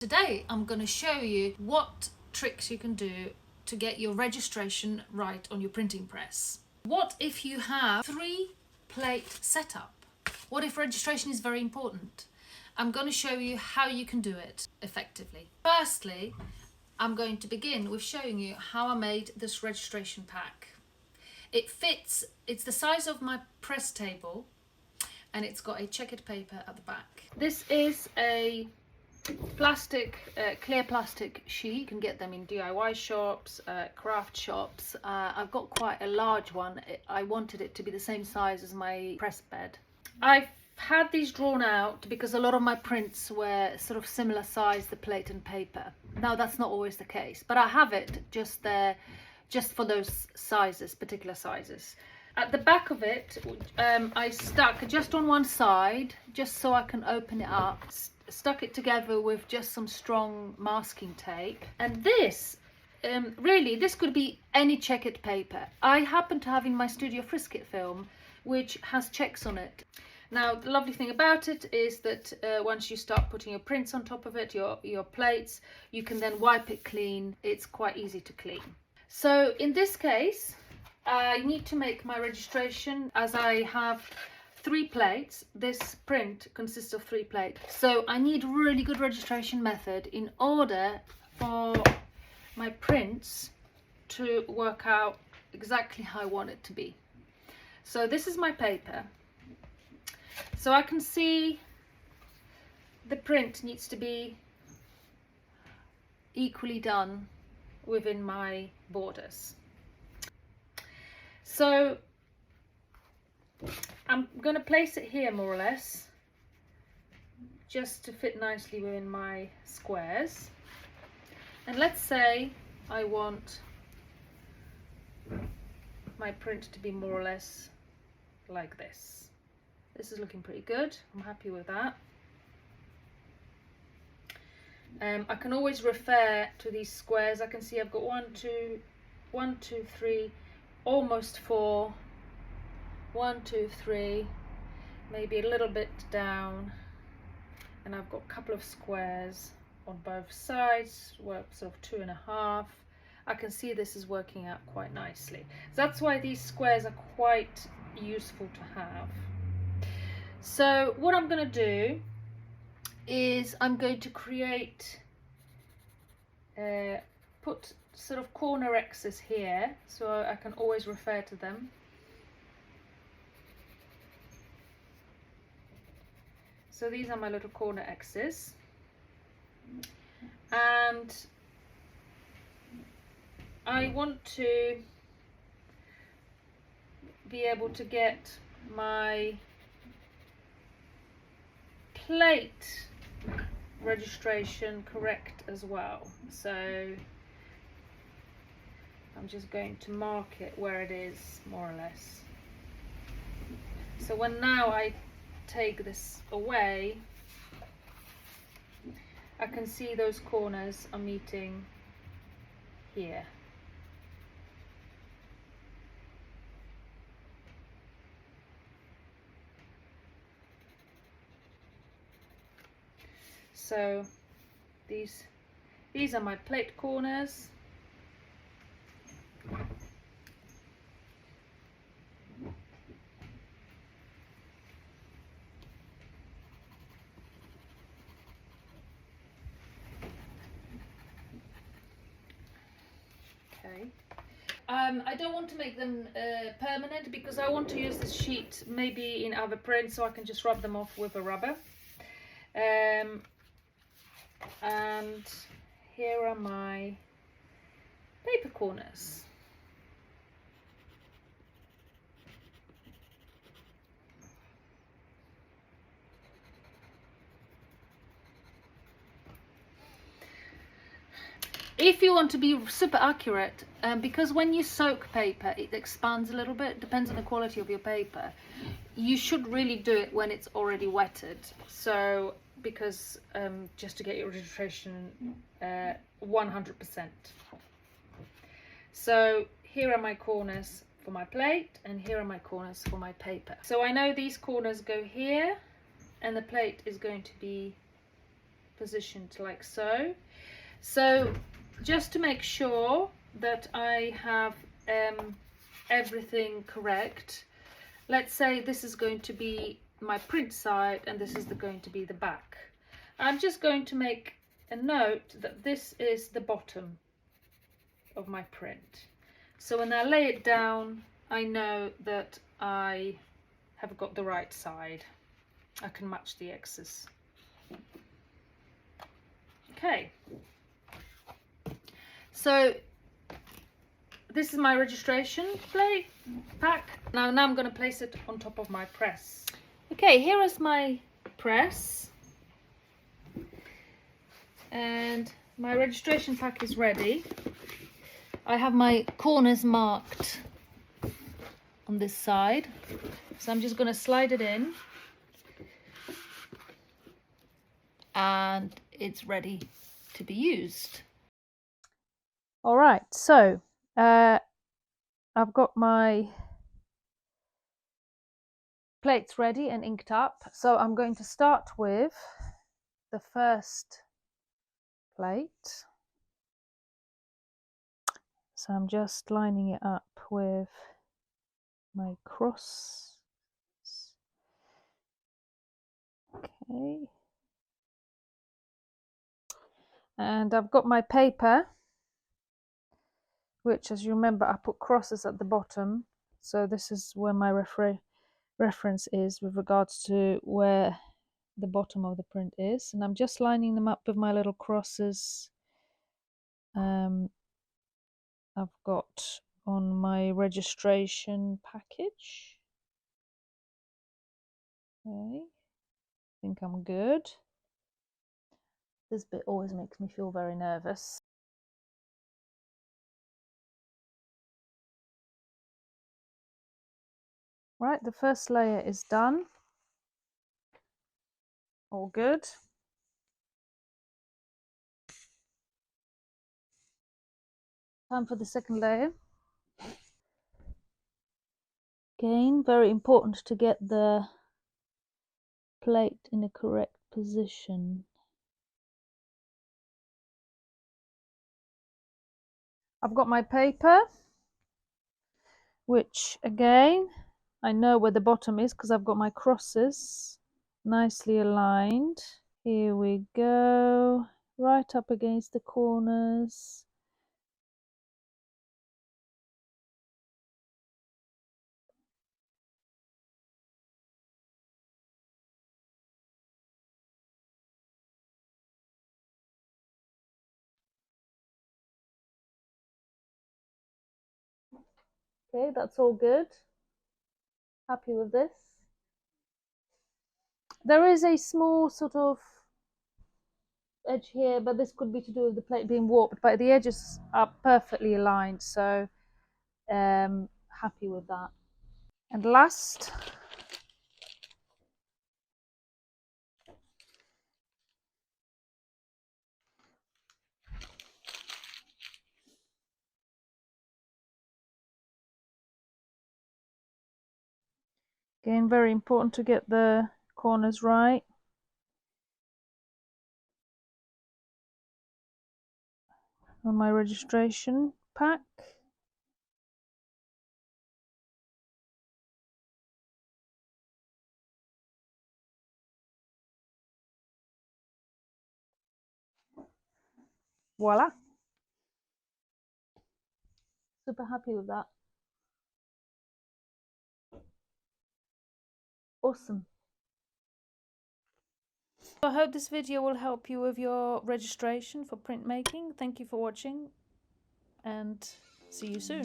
Today I'm going to show you what tricks you can do to get your registration right on your printing press. What if you have 3-plate setup? What if registration is very important? I'm going to show you how you can do it effectively. Firstly, I'm going to begin with showing you how I made this registration pack. It fits, it's the size of my press table, and it's got a checkered paper at the back. This is a clear plastic sheet. You can get them in DIY shops, craft shops. I've got quite a large one. I wanted it to be the same size as my press bed. I've had these drawn out because a lot of my prints were sort of similar size, the plate and paper. Now that's not always the case, but I have it just there just for those sizes, particular sizes. At the back of it, I stuck just on one side, just so I can open it up, stuck it together with just some strong masking tape. And this, really, this could be any checkered paper. I happen to have in my studio Frisket film, which has checks on it. Now, the lovely thing about it is that once you start putting your prints on top of it, your plates, you can then wipe it clean. It's quite easy to clean. So in this case, I need to make my registration as I have 3 plates. This print consists of 3 plates. So I need really good registration method in order for my prints to work out exactly how I want it to be. So this is my paper. So I can see the print needs to be equally done within my borders. So I'm going to place it here more or less, just to fit nicely within my squares. And let's say I want my print to be more or less like this. This is looking pretty good. I'm happy with that. I can always refer to these squares. I can see I've got 1, 2, 3, almost 4. 1, 2, 3, maybe a little bit down, and I've got a couple of squares on both sides, work sort of 2.5. I can see this is working out quite nicely. So that's why these squares are quite useful to have. So what I'm going to do is I'm going to create, put sort of corner X's here so I can always refer to them. So these are my little corner X's, and I want to be able to get my plate registration correct as well. So I'm just going to mark it where it is, more or less. So when now I take this away, I can see those corners are meeting here. So these are my plate corners. I don't want to make them permanent because I want to use this sheet maybe in other prints, so I can just rub them off with a rubber. And here are my paper corners. If you want to be super accurate, because when you soak paper it expands a little bit, depends on the quality of your paper, you should really do it when it's already wetted. So because just to get your registration 100%. So here are my corners for my plate, and here are my corners for my paper. So I know these corners go here and the plate is going to be positioned like so. So just to make sure that I have everything correct, let's say this is going to be my print side and this is going to be the back. I'm just going to make a note that this is the bottom of my print. So when I lay it down, I know that I have got the right side. I can match the X's. Okay. So this is my registration pack. Now I'm going to place it on top of my press. Okay, here is my press. And my registration pack is ready. I have my corners marked on this side. So I'm just going to slide it in. And it's ready to be used. All right, so I've got my plates ready and inked up. So I'm going to start with the first plate. So I'm just lining it up with my cross. Okay. And I've got my paper, which, as you remember, I put crosses at the bottom. So this is where my reference is with regards to where the bottom of the print is. And I'm just lining them up with my little crosses I've got on my registration package. Okay, I think I'm good. This bit always makes me feel very nervous. Right, the first layer is done. All good. Time for the second layer. Again, very important to get the plate in a correct position. I've got my paper, which again, I know where the bottom is because I've got my crosses nicely aligned. Here we go, right up against the corners. Okay, that's all good. Happy with this. There is a small sort of edge here, but this could be to do with the plate being warped, but the edges are perfectly aligned, so happy with that. And last, again, very important to get the corners right. On my registration pack. Voila. Super happy with that. Awesome. I hope this video will help you with your registration for printmaking. Thank you for watching and see you soon.